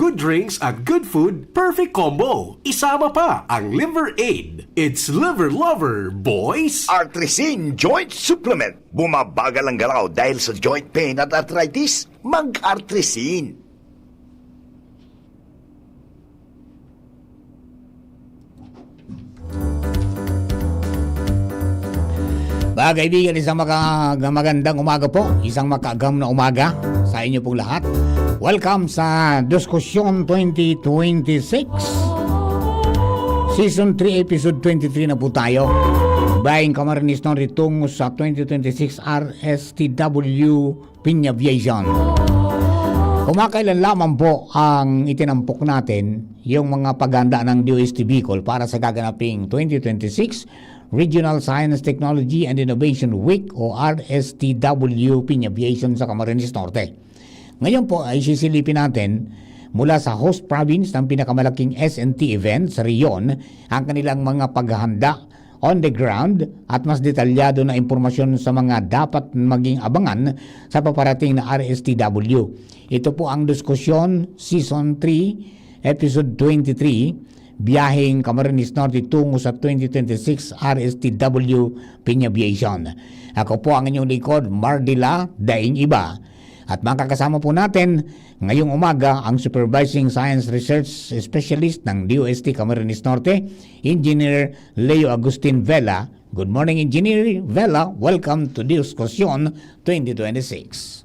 good drinks at good food, perfect combo. Isama pa ang Liver Aid. It's Liver Lover, boys! Artrisin Joint Supplement. Bumabagal ang galaw dahil sa joint pain at arthritis. Mag-Artrisin. Mga kaibigan, isang magandang umaga po, isang makaagam na umaga sa inyo pong lahat. Welcome sa Diskusyon 2026 Season 3, Episode 23 na po tayo. Bayang Camarines Norte tungo sa 2026 RSTW Piñaviation. Kumakailan lamang po ang itinampok natin yung mga paghanda ng DOST Bicol para sa gaganaping 2026 Regional Science, Technology and Innovation Week o RSTW Piñaviation sa Camarines Norte. Ngayon po ay sisilipin natin mula sa host province ng pinakamalaking SNT event sa Rion ang kanilang mga paghahanda on the ground at mas detalyado na impormasyon sa mga dapat maging abangan sa paparating na RSTW. Ito po ang diskusyon Season 3, Episode 23, Biyaheng Camarines Norte tungo sa 2026 RSTW Piñaviation. Ako po ang inyong likod, Mardila Daing Iba. At makakasama po natin ngayong umaga ang Supervising Science Research Specialist ng DOST Camarines Norte, Engineer Leo Agustin Vela. Good morning, Engineer Vela. Welcome to Diskusyon 2026.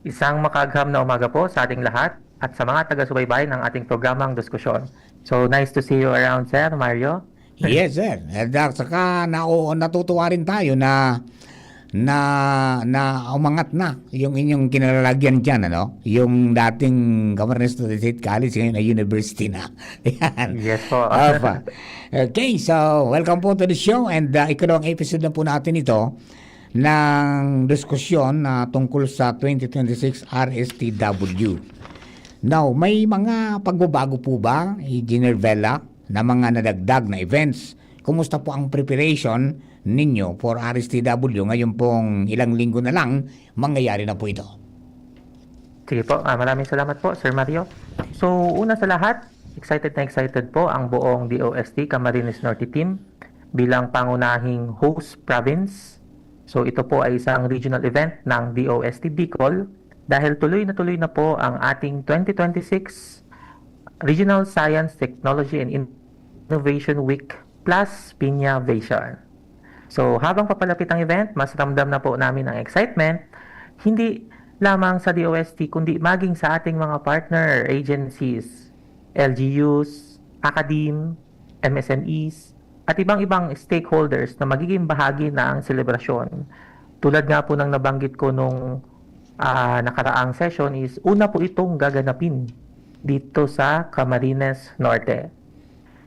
Isang makaagam na umaga po sa ating lahat at sa mga taga-subaybay ng ating programang diskusyon. So, nice to see you around, Sir Mario. Yes, sir. At saka natutuwa rin tayo na umangat na yung inyong kinalalagyan dyan, ano? Yung dating Camarines State College, ngayon ay university na. Yan. Yes po. Okay, so welcome po to the show and ikalawang episode na po natin ito ng diskusyon tungkol sa 2026 RSTW. Now, may mga pagbabago po ba, Engineer Vela, na mga nadagdag na events? Kumusta po ang preparation ninyo for RSTW ngayon pong ilang linggo na lang mangyayari na po ito? Sige po, maraming salamat po, Sir Mario. So, una sa lahat, excited po ang buong DOST Camarines Norte team bilang pangunahing host province. So, ito po ay isang regional event ng DOST Bicol dahil tuloy na po ang ating 2026 Regional Science, Technology and Innovation Week plus Piñaviation. So, habang papalapit ang event, mas ramdam na po namin ang excitement, hindi lamang sa DOST, kundi maging sa ating mga partner agencies, LGUs, academe, MSMEs, at ibang-ibang stakeholders na magiging bahagi ng selebrasyon. Tulad nga po ng nabanggit ko nung nakaraang session is una po itong gaganapin dito sa Camarines Norte.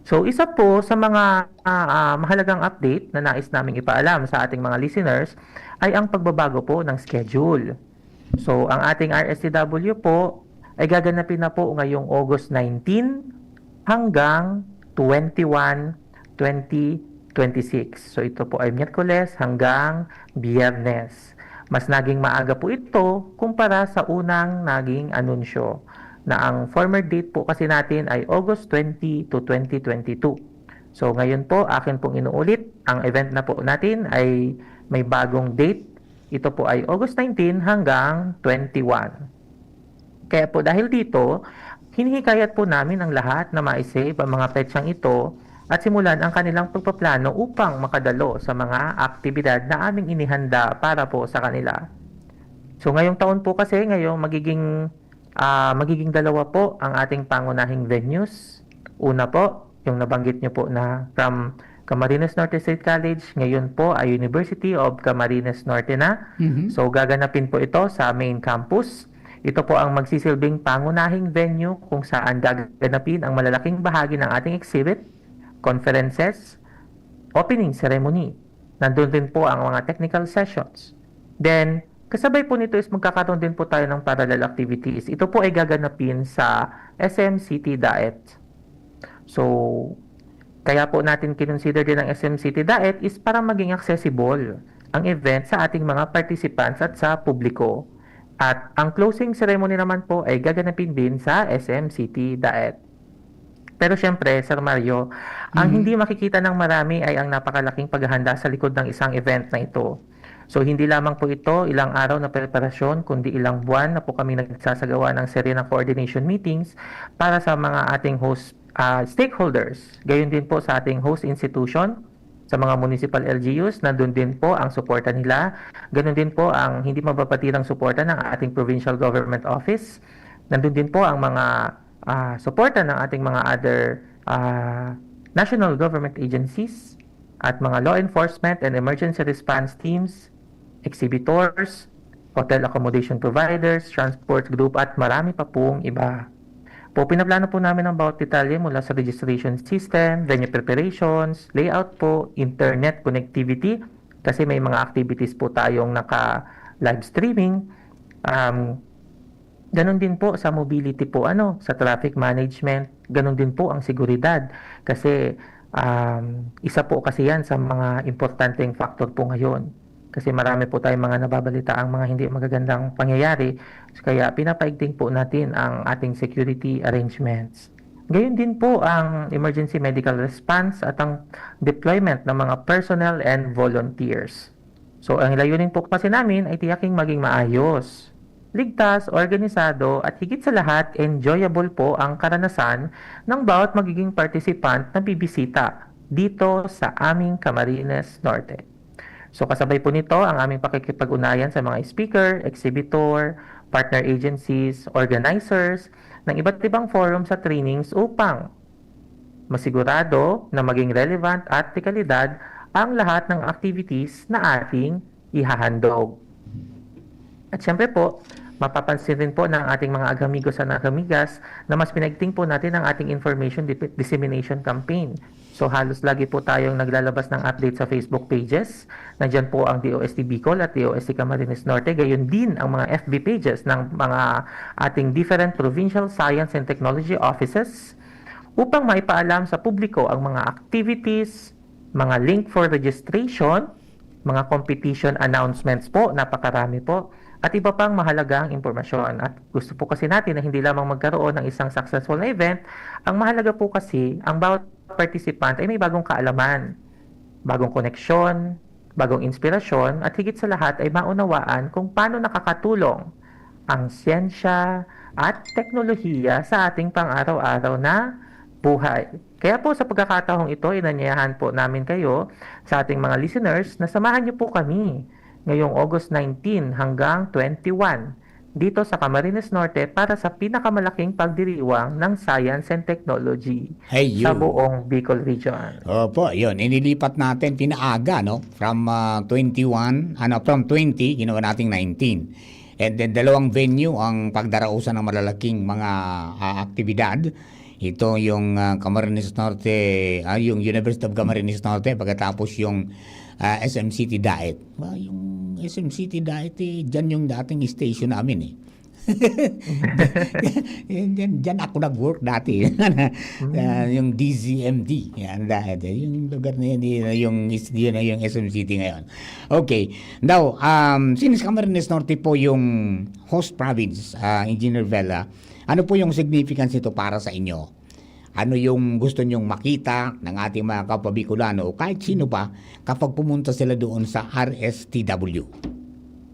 So, isa po sa mga mahalagang update na nais naming ipaalam sa ating mga listeners ay ang pagbabago po ng schedule. So, ang ating RSTW po ay gaganapin na po ngayong August 19 hanggang 21, 2026. So, ito po ay Miyerkules hanggang Biyernes. Mas naging maaga po ito kumpara sa unang naging anunsyo na ang former date po kasi natin ay August 20 to 2022. So ngayon po akin pong inuulit, ang event na po natin ay may bagong date. Ito po ay August 19 hanggang 21. Kaya po dahil dito, hinihikayat po namin ang lahat na ma-save ang mga petsang ito at simulan ang kanilang pagpaplano upang makadalo sa mga aktibidad na aming inihanda para po sa kanila. So ngayong taon po kasi, ngayong magiging dalawa po ang ating pangunahing venues. Una po, yung nabanggit nyo po na from Camarines Norte State College, ngayon po ay University of Camarines Norte na. So gaganapin po ito sa main campus. Ito po ang magsisilbing pangunahing venue kung saan gaganapin ang malalaking bahagi ng ating exhibit, conferences, opening ceremony. Nandun din po ang mga technical sessions. Then, kasabay po nito is magkakaroon din po tayo ng parallel activities. Ito po ay gaganapin sa SM City Daet. So, kaya po natin kinonsider din ang SM City Daet is para maging accessible ang event sa ating mga participants at sa publiko. At ang closing ceremony naman po ay gaganapin din sa SM City Daet. Pero syempre, Sir Mario, ang hindi makikita ng marami ay ang napakalaking paghahanda sa likod ng isang event na ito. So hindi lamang po ito ilang araw na preparasyon, kundi ilang buwan na po kami nagsasagawa ng serye ng coordination meetings para sa mga ating host stakeholders. Gayon din po sa ating host institution, sa mga municipal LGUs, nandun din po ang suporta nila. Ganon din po ang hindi mababatirang suporta ng ating provincial government office. Nandun din po ang mga suporta ng ating mga other national government agencies at mga law enforcement and emergency response teams, exhibitors, hotel accommodation providers, transport group at marami pa pong iba. Pinaplano po namin ang bawat detalye mula sa registration system, venue preparations, layout po, internet connectivity, kasi may mga activities po tayong naka-live streaming. Ganon din po sa mobility po, sa traffic management, ganon din po ang seguridad. Kasi isa po kasi yan sa mga importanteng factor po ngayon. Kasi marami po tayong mga nababalita ang mga hindi magagandang pangyayari. Kaya pinapaigting po natin ang ating security arrangements. Gayon din po ang emergency medical response at ang deployment ng mga personnel and volunteers. So ang layunin po kasi namin ay tiyaking maging maayos, ligtas, organisado at higit sa lahat, enjoyable po ang karanasan ng bawat magiging participant na bibisita dito sa aming Camarines Norte. So kasabay po nito ang aming pakikipag-unayan sa mga speaker, exhibitor, partner agencies, organizers ng iba't ibang forums sa trainings upang masigurado na maging relevant at dekalidad ang lahat ng activities na ating ihahandog. At syempre po, mapapansin rin po ng ating mga agamigos at agamigas na mas pinaigting po natin ang ating information dissemination campaign. So halos lagi po tayong naglalabas ng update sa Facebook pages. Nandiyan po ang DOST Bicol at DOST Camarines Norte. Gayon din ang mga FB pages ng mga ating different provincial science and technology offices upang maipaalam sa publiko ang mga activities, mga link for registration, mga competition announcements po, napakarami po, at iba pang mahalagang impormasyon. At gusto po kasi natin na hindi lamang magkaroon ng isang successful na event, ang mahalaga po kasi, ang bawat participant ay may bagong kaalaman, bagong koneksyon, bagong inspirasyon, at higit sa lahat ay maunawaan kung paano nakakatulong ang siyensya at teknolohiya sa ating pang-araw-araw na buhay. Kaya po sa pagkakataong ito, inanyayahan po namin kayo sa ating mga listeners na samahan niyo po kami ngayong August 19 hanggang 21 dito sa Camarines Norte para sa pinakamalaking pagdiriwang ng science and technology sa buong Bicol region. Opo, yun. Inilipat natin pinaaga, no? From 20, ginawa nating 19. And then dalawang venue ang pagdarausan ng malalaking mga aktibidad. Ito yung Camarines Norte, yung University of Camarines Norte, pagkatapos yung SM City Daet. Yung SM City Daet, dyan yung dating station namin Diyan ako nag-work dati. Yung DZMD. Yan, yung lugar na yan, yung SM City ngayon. Okay. Now, since Camarines Norte po yung host province, Engineer Vela, ano po yung significance ito para sa inyo? Ano yung gusto nyong makita ng ating mga kapwa Bicolano o kahit sino pa kapag pumunta sila doon sa RSTW?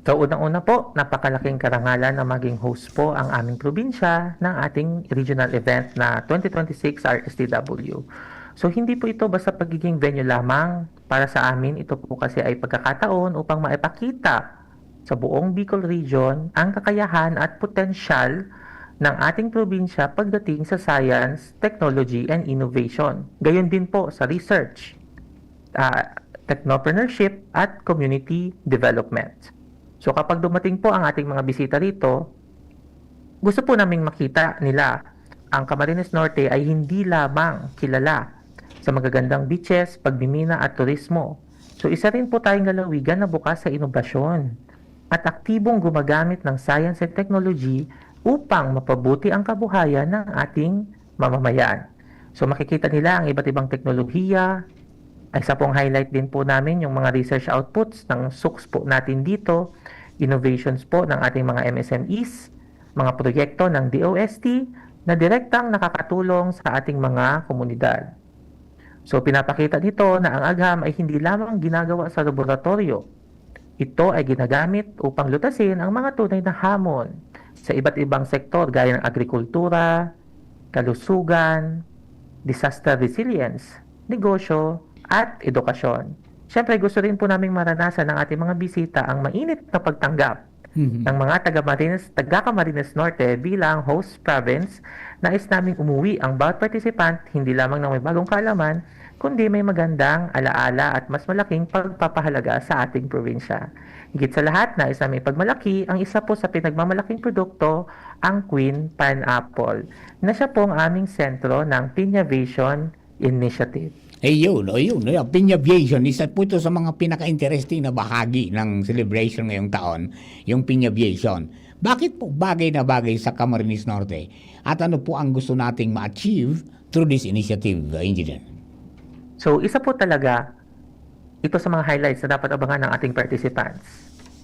So, unang-una po, napakalaking karangalan na maging host po ang aming probinsya ng ating regional event na 2026 RSTW. So, hindi po ito basta pagiging venue lamang. Para sa amin, ito po kasi ay pagkakataon upang maipakita sa buong Bicol region ang kakayahan at potensyal ng ating probinsya pagdating sa science, technology, and innovation. Gayon din po sa research, technopreneurship, at community development. So kapag dumating po ang ating mga bisita rito, gusto po naming makita nila ang Camarines Norte ay hindi lamang kilala sa magagandang beaches, pagmimina at turismo. So isa rin po tayong lalawigan na bukas sa inobasyon at aktibong gumagamit ng science and technology upang mapabuti ang kabuhayan ng ating mamamayan. So makikita nila ang iba't ibang teknolohiya. Isa pong highlight din po namin yung mga research outputs ng SUCS po natin dito. innovations po ng ating mga MSMEs, mga proyekto ng DOST na direktang nakakatulong sa ating mga komunidad. So pinapakita dito na ang agham ay hindi lamang ginagawa sa laboratorio. Ito ay ginagamit upang lutasin ang mga tunay na hamon sa iba't ibang sektor gaya ng agrikultura, kalusugan, disaster resilience, negosyo, at edukasyon. Siyempre, gusto rin po naming maranasan ng ating mga bisita ang mainit na pagtanggap ng mga taga-Camarines Norte bilang host province. Nais naming umuwi ang bawat participant hindi lamang ng may bagong kaalaman, kundi may magandang alaala at mas malaking pagpapahalaga sa ating probinsya. Higit sa lahat, nais namin pagmalaki ang isa po sa pinagmamalaking produkto, ang Queen Pineapple, na siya po ang aming sentro ng Piñavation Initiative. Ayun. Piñavation, isa po ito sa mga pinaka-interesting na bahagi ng celebration ngayong taon, yung Piñavation. Bakit po bagay na bagay sa Camarines Norte? At ano po ang gusto nating ma-achieve through this initiative, Engineer? So, isa po talaga ito sa mga highlights na dapat abangan ng ating participants.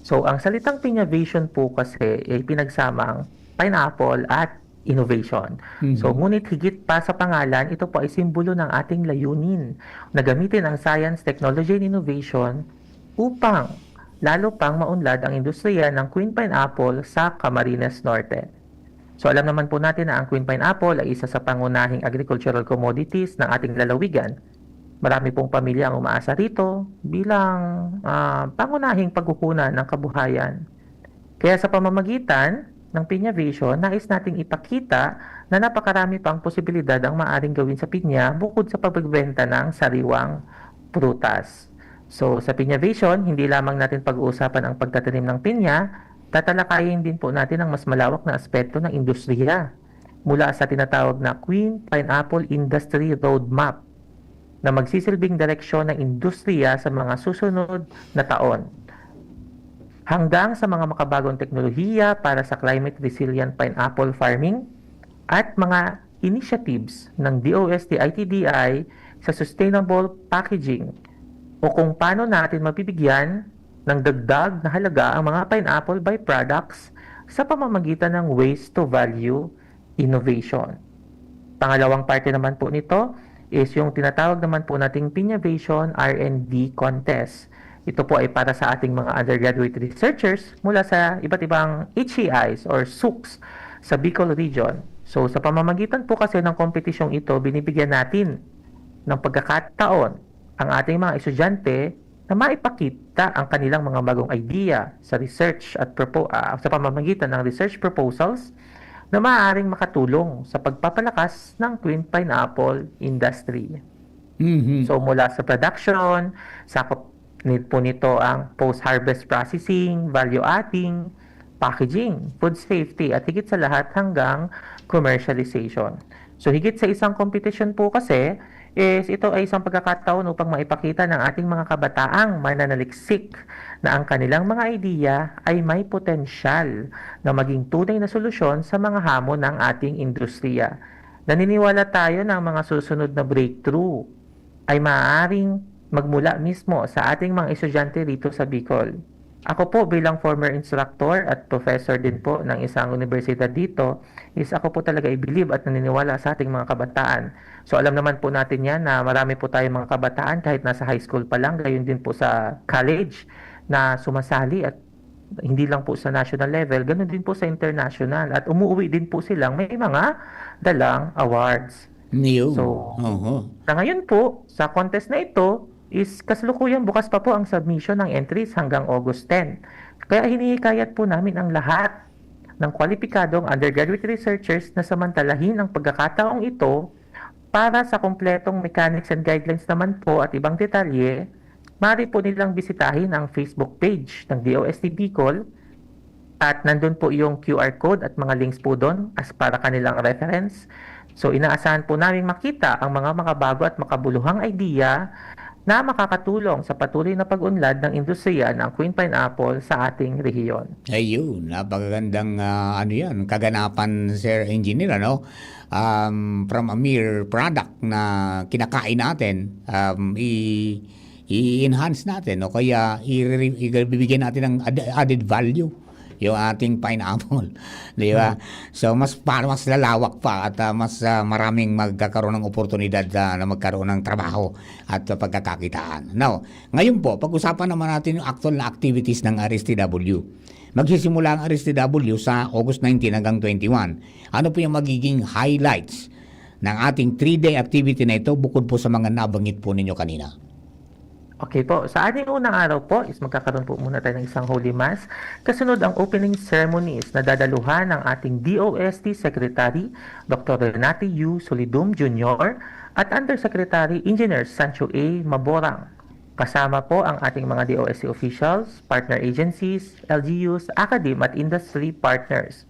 So, ang salitang Piñavation po kasi ay pinagsamang pineapple at innovation. So, ngunit higit pa sa pangalan, ito po ay simbolo ng ating layunin na gamitin ang science, technology, and innovation upang lalo pang maunlad ang industriya ng Queen Pineapple sa Camarines Norte. So, alam naman po natin na ang Queen Pineapple ay isa sa pangunahing agricultural commodities ng ating lalawigan. Marami pong pamilya ang umaasa rito bilang pangunahing pagkukunan ng kabuhayan. Kaya sa pamamagitan ng Piñavation, nais nating ipakita na napakarami pang posibilidad ang maaring gawin sa pinya bukod sa pagbebenta ng sariwang prutas. So, sa Piñavation, hindi lamang natin pag-uusapan ang pagtatanim ng pinya, tatalakayin din po natin ang mas malawak na aspeto ng industriya mula sa tinatawag na Queen Pineapple Industry Roadmap na magsisilbing direksyon ng industriya sa mga susunod na taon, hanggang sa mga makabagong teknolohiya para sa climate resilient pineapple farming at mga initiatives ng DOST ITDI sa sustainable packaging o kung paano natin mapibigyan ng dagdag na halaga ang mga pineapple byproducts sa pamamagitan ng waste to value innovation. Pangalawang parte naman po nito is yung tinatawag naman po nating Piñavation R&D Contest. Ito po ay para sa ating mga undergraduate researchers mula sa iba't ibang HEIs or SUCs sa Bicol Region. So sa pamamagitan po kasi ng kompetisyong ito, binibigyan natin ng pagkakataon ang ating mga estudyante na maipakita ang kanilang mga bagong idea sa research at sa pamamagitan ng research proposals na maaaring makatulong sa pagpapalakas ng Queen Pineapple industry. So mula sa production, sakop po nito ang post-harvest processing, value adding, packaging, food safety, at higit sa lahat hanggang commercialization. So higit sa isang competition po kasi, is ito ay isang pagkakataon upang maipakita ng ating mga kabataang mananaliksik na ang kanilang mga idea ay may potensyal na maging tunay na solusyon sa mga hamon ng ating industriya. Naniniwala tayo na ang mga susunod na breakthrough ay maaaring magmula mismo sa ating mga estudyante rito sa Bicol. Ako po bilang former instructor at professor din po ng isang universidad dito, is ako po talaga i-believe at naniniwala sa ating mga kabataan. So alam naman po natin yan na marami po tayong mga kabataan kahit nasa high school pa lang, gayon din po sa college na sumasali at hindi lang po sa national level, ganun din po sa international at umuwi din po silang may mga dalang awards. So, na ngayon po, sa contest na ito, is kasalukuyang bukas pa po ang submission ng entries hanggang August 10. Kaya hinihikayat po namin ang lahat ng kwalipikadong undergraduate researchers na samantalahin ang pagkakataong ito para sa kumpletong mechanics and guidelines naman po at ibang detalye, maaari po nilang bisitahin ang Facebook page ng DOST Bicol at nandun po yung QR code at mga links po doon as para kanilang reference. So inaasahan po namin makita ang mga makabago at makabuluhang idea na makakatulong sa patuloy na pag-unlad ng industriya ng Queen Pineapple sa ating rehiyon. Ayun, napakagandang kaganapan, Sir Engineer, ano? From a mere product na kinakain natin, i-enhance natin o kaya ibibigyan natin ng added value yung ating pineapple, di ba? So mas lalawak pa at mas maraming magkakaroon ng oportunidad na magkaroon ng trabaho at pagkakakitaan. Now, ngayon po, pag-usapan naman natin yung actual na activities ng RSTW. Magsisimula ang RSTW sa August 19 hanggang 21. Ano po yung magiging highlights ng ating 3-day activity na ito bukod po sa mga nabanggit po ninyo kanina? Okay po, sa ating unang araw po is magkakaroon po muna tayo ng isang Holy Mass. Kasunod ang opening ceremonies na dadaluhan ng ating DOST Secretary Dr. Renate U. Solidum Jr. at Undersecretary Engineer Sancho A. Maborang. Kasama po ang ating mga DOST officials, partner agencies, LGUs, academe at industry partners.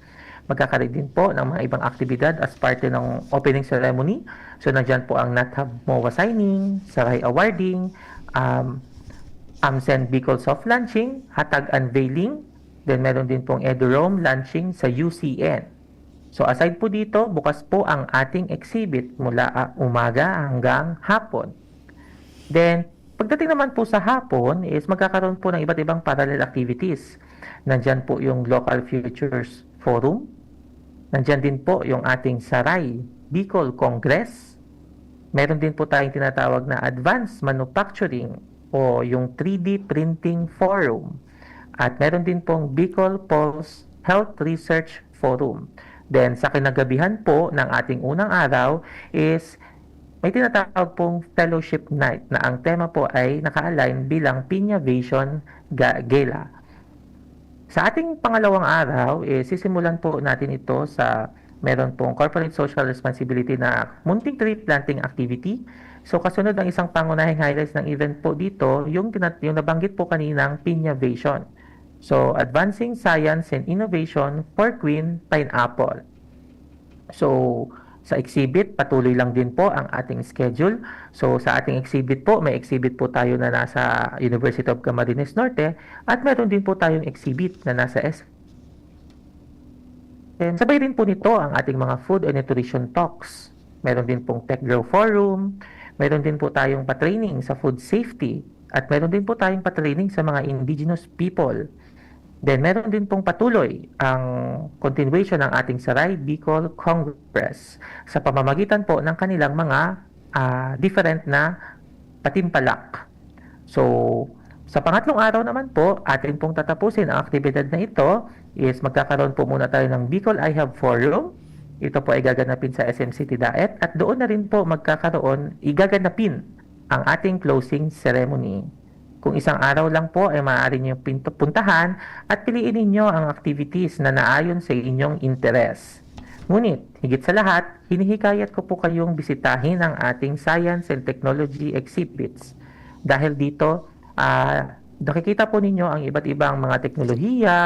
Magkakaroon din po ng mga ibang aktibidad as parte ng opening ceremony. So, nandyan po ang NatHub MOA signing, Saray awarding, AMSEN Bicol soft launching, Hatag unveiling, then meron din pong EduRoam launching sa UCN. So aside po dito, bukas po ang ating exhibit mula umaga hanggang hapon. Then, pagdating naman po sa hapon is magkakaroon po ng iba't ibang parallel activities. Nandyan po yung Local Futures Forum, nandyan din po yung ating Saray Bicol Congress. Meron din po tayong tinatawag na Advanced Manufacturing o yung 3D Printing Forum. At meron din pong Bicol Pulse Health Research Forum. Then sa kinagabihan po ng ating unang araw is may tinatawag pong Fellowship Night na ang tema po ay naka-align bilang Piñavation Gala. Sa ating pangalawang araw, sisimulan po natin ito sa meron pong corporate social responsibility na munting tree planting activity. So kasunod ang isang pangunahing highlights ng event po dito, yung nabanggit po kaninang Piñavation. So advancing science and innovation for Queen Pineapple. So sa exhibit, patuloy lang din po ang ating schedule. So sa ating exhibit po, may exhibit po tayo na nasa University of Camarines Norte at meron din po tayong exhibit na nasa And sabay rin po nito ang ating mga food and nutrition talks. Meron din pong Tech Grow Forum, meron din po tayong pa-training sa food safety, at meron din po tayong pa-training sa mga indigenous people. Then meron din pong patuloy ang continuation ng ating Saray Bicol Congress sa pamamagitan po ng kanilang mga different na patimpalak. So, sa pangatlong araw naman po, atin pong tatapusin ang aktibidad na ito is magkakaroon po muna tayo ng Bicol I Have Forum. Ito po ay gaganapin sa SM City Daet at doon na rin po igaganapin ang ating closing ceremony. Kung isang araw lang po ay maaari niyo puntahan at piliin ninyo ang activities na naayon sa inyong interes. Ngunit, higit sa lahat, hinihikayat ko po kayong bisitahin ang ating Science and Technology exhibits. Dahil dito, nakikita po ninyo ang iba't ibang mga teknolohiya,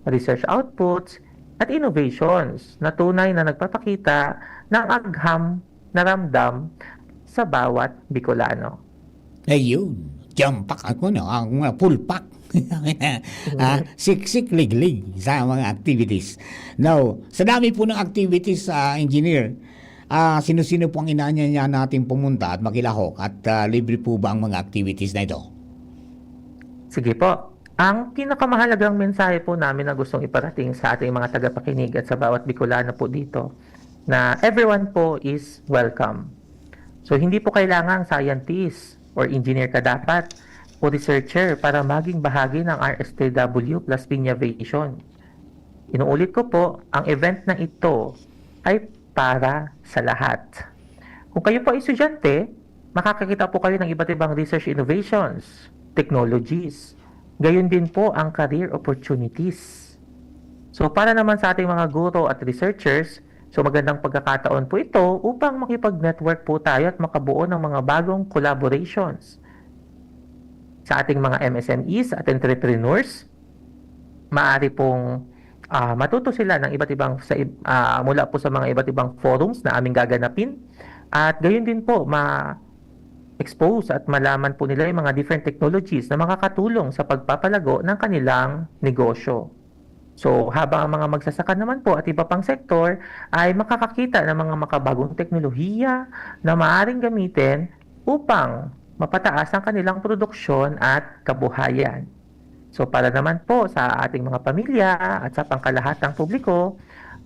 research outputs, at innovations na tunay na nagpapakita ng agham na ramdam sa bawat Bicolano. Ayun, jampak ako na, ang full pack. Siksik liglig sa mga activities. Now, sa dami po ng activities, engineer, sino-sino po ang inaanya natin pumunta at makilahok at libre po ba ang mga activities na ito? Sige po. Ang pinakamahalagang mensahe po namin na gustong iparating sa ating mga tagapakinig at sa bawat Bicolano po dito na everyone po is welcome. So hindi po kailangang scientist or engineer ka dapat o researcher para maging bahagi ng RSTW plus Piñavation. Inuulit ko po, ang event na ito ay para sa lahat. Kung kayo po ay estudyante, makakakita po kayo ng iba't ibang research innovations, technologies. Gayon din po ang career opportunities. So para naman sa ating mga guro at researchers, so magandang pagkakataon po ito upang makipag-network po tayo at makabuo ng mga bagong collaborations. Sa ating mga MSMEs at entrepreneurs, maaari pong matuto sila ng iba't ibang mula po sa mga iba't ibang forums na aming gaganapin. At gayon din po expose at malaman po nila yung mga different technologies na makakatulong sa pagpapalago ng kanilang negosyo. So, habang ang mga magsasaka naman po at iba pang sektor ay makakakita ng mga makabagong teknolohiya na maaaring gamitin upang mapataas ang kanilang produksyon at kabuhayan. So para naman po sa ating mga pamilya at sa pangkalahatang publiko,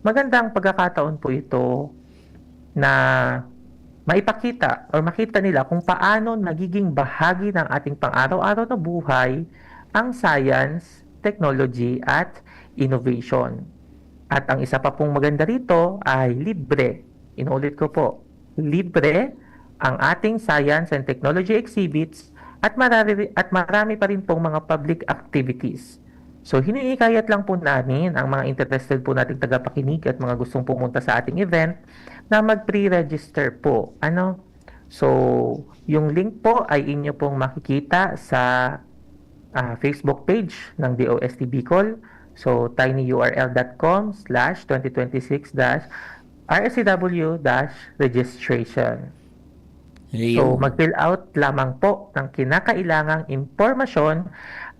magandang pagkakataon po ito na maipakita o makita nila kung paano nagiging bahagi ng ating pang-araw-araw na buhay ang science, technology at innovation. At ang isa pa pong maganda rito ay libre. Inuulit ko po, libre ang ating science and technology exhibits at marami pa rin pong mga public activities. So, hiniikayat lang po namin ang mga interested po nating tagapakinig at mga gustong pumunta sa ating event na mag-pre-register po. So, yung link po ay inyo pong makikita sa Facebook page ng DOST Bicol. So, tinyurl.com/2026-RSCW-registration. So, mag-fill out lamang po ng kinakailangang impormasyon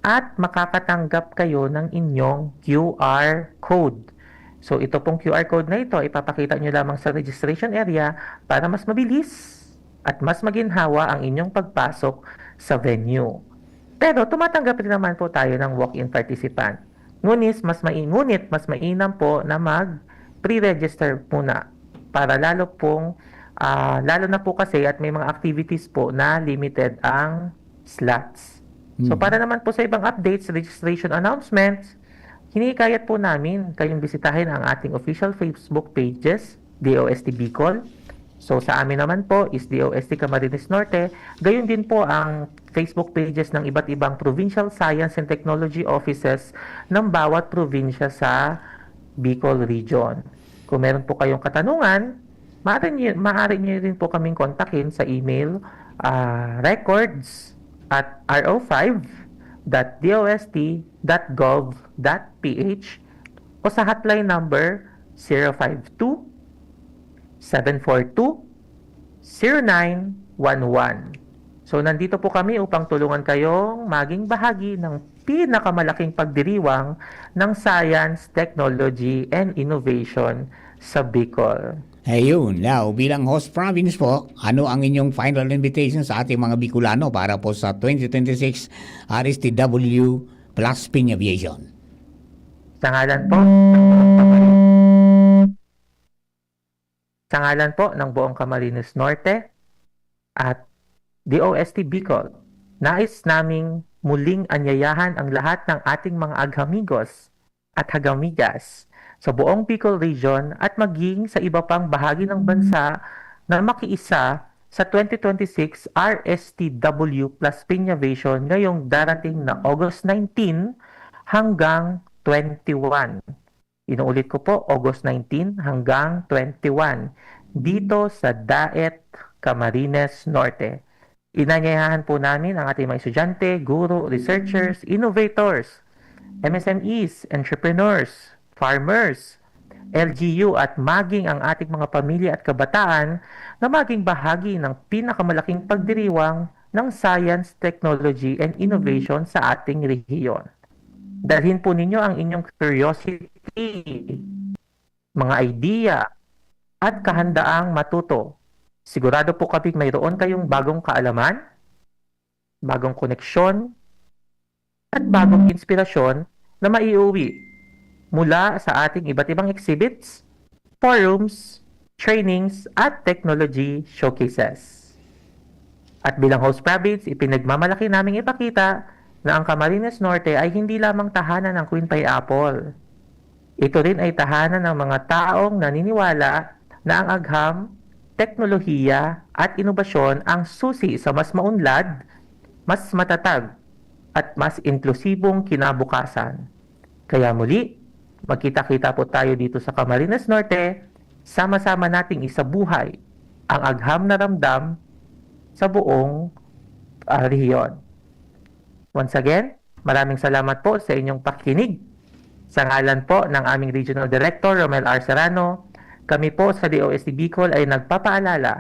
at makakatanggap kayo ng inyong QR code. So, ito pong QR code na ito, ipapakita nyo lamang sa registration area para mas mabilis at mas maginhawa ang inyong pagpasok sa venue. Pero, tumatanggap rin naman po tayo ng walk-in participant. Ngunit, mas mainam po na mag-pre-register muna para lalo na po kasi at may mga activities po na limited ang slots. So para naman po sa ibang updates, registration announcements, hinikayat po namin kayong bisitahin ang ating official Facebook pages, DOST Bicol. So sa amin naman po is DOST Camarines Norte. Gayon din po ang Facebook pages ng iba't ibang Provincial Science and Technology Offices ng bawat probinsya sa Bicol Region. Kung meron po kayong katanungan, maaari niyo rin po kaming kontakin sa email records@ro5.dost.gov.ph o sa hotline number 052-742-0911. So, nandito po kami upang tulungan kayong maging bahagi ng pinakamalaking pagdiriwang ng science, technology, and innovation sa Bicol. Ayun, now bilang host province po, ano ang inyong final invitation sa ating mga Bicolano para po sa 2026 RSTW Plus Pin Aviation? Sa ngalan po ng buong Camarines Norte at DOST Bicol, nais naming muling anyayahan ang lahat ng ating mga aghamigos at hagamigas sa buong Bicol Region at maging sa iba pang bahagi ng bansa na makiisa sa 2026 RSTW Plus Pinavation ngayong darating na August 19 hanggang 21. Inuulit ko po, August 19 hanggang 21 dito sa Daet, Camarines Norte. Inanyayahan po namin ang ating mga estudyante, guro, researchers, innovators, MSMEs, entrepreneurs, farmers, LGU at maging ang ating mga pamilya at kabataan na maging bahagi ng pinakamalaking pagdiriwang ng science, technology, and innovation sa ating rehiyon. Dalhin po ninyo ang inyong curiosity, mga idea, at kahandaang matuto. Sigurado po kapag mayroon kayong bagong kaalaman, bagong koneksyon, at bagong inspirasyon na maiuwi mula sa ating iba't ibang exhibits, forums, trainings, at technology showcases. At bilang host province, ipinagmamalaki naming ipakita na ang Camarines Norte ay hindi lamang tahanan ng Queen Pineapple. Ito rin ay tahanan ng mga taong naniniwala na ang agham, teknolohiya at inobasyon ang susi sa mas maunlad, mas matatag, at mas inklusibong kinabukasan. Kaya muli, magkita-kita po tayo dito sa Camarines Norte, sama-sama nating isabuhay ang agham na ramdam sa buong rehiyon. Once again, maraming salamat po sa inyong pakikinig. Sa ngalan po ng aming Regional Director, Romel R. Serrano, kami po sa DOST Bicol ay nagpapaalala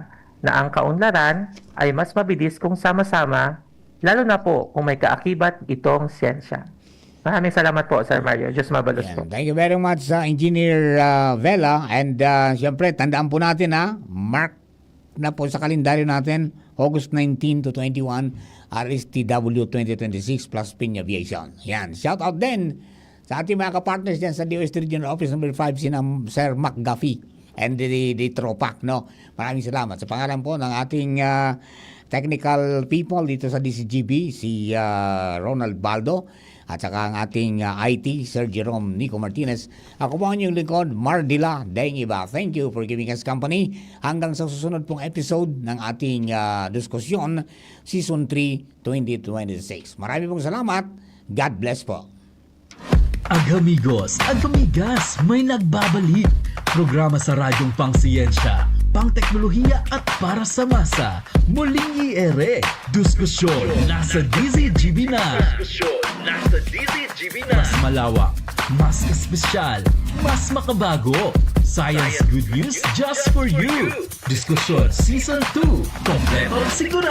na ang kaunlaran ay mas mabilis kung sama-sama, lalo na po kung may kaakibat itong siyensya. Maraming salamat po, Sir Mario. Diyos mabalos po. Thank you very much, Engineer Vela. And siyempre, tandaan po natin, mark na po sa kalendaryo natin, August 19 to 21, RSTW 2026 plus Piña Aviation. Yan. Shout out din sa ating mga kapartners dyan sa DOST Regional Office number 5, sinang Sir McGuffey and the Tropac, no? Maraming salamat. Sa pangalan po ng ating technical people dito sa DCGB, si Ronald Baldo, at saka ang ating IT, Sir Jerome Nico Martinez. Ako po ang inyong lingkod, Mardila Daingiba. Thank you for giving us company. Hanggang sa susunod pong episode ng ating diskusyon, Season 3, 2026. Marami pong salamat. God bless po. Agamigos, agamigas, may nagbabalik. Programa sa radyong pangsiyensya, pangteknolohiya at para sa masa. Muling i-ere. Diskusyon nasa DZGB na. Mas malawak, mas espesyal, mas makabago. Science good news just for you. Diskusyon Season 2. Kompleto siguro.